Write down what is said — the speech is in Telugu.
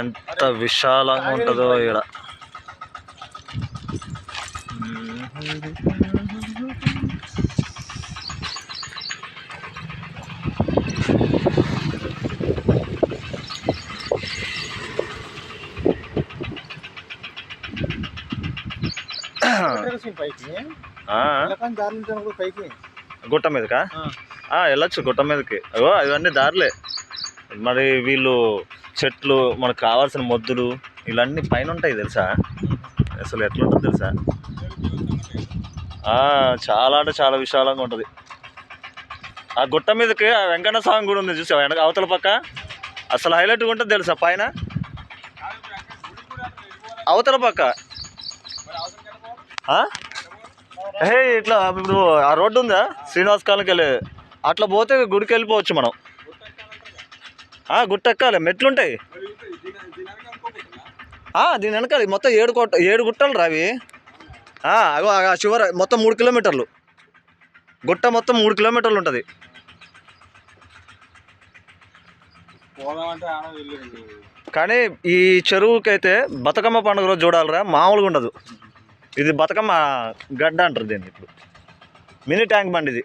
ఎంత విశాలంగా ఉంటుందో ఇక్కడ. గుట్ట మీదకా వెళ్ళొచ్చు, గుట్ట మీదకి. అగో ఇవన్నీ దారులే. మరి వీళ్ళు చెట్లు, మనకు కావాల్సిన మొద్దులు ఇవన్నీ పైన ఉంటాయి తెలుసా. అసలు ఎట్లుంటుంది తెలుసా. చాలా అంటే చాలా విశాలంగా ఉంటుంది. ఆ గుట్ట మీదకి ఆ వెంకన్న స్వామి కూడా ఉంది చూసావా వెనక అవతల పక్క. అసలు హైలైట్గా ఉంటుంది తెలుసా పైన అవతల పక్క. ఇట్లా ఇప్పుడు ఆ రోడ్డు ఉందా శ్రీనివాస్ కాలనీకి వెళ్ళి, అట్లా పోతే గుడికి వెళ్ళిపోవచ్చు మనం. గుట్ట ఎక్కాలి, మెట్లుంటాయి. దీని వెనకాలి మొత్తం 7 గుట్టలు రావి. అగో చివర మొత్తం 3 కిలోమీటర్లు గుట్ట, మొత్తం 3 కిలోమీటర్లు ఉంటుంది. కానీ ఈ చెరువుకైతే బతుకమ్మ పండుగ రోజు చూడాలిరా, మామూలుగా ఉండదు. ఇది బతుకమ్మ గడ్డ అంటారు దీన్ని. ఇప్పుడు మినీ ట్యాంక్ బండ్ ఇది.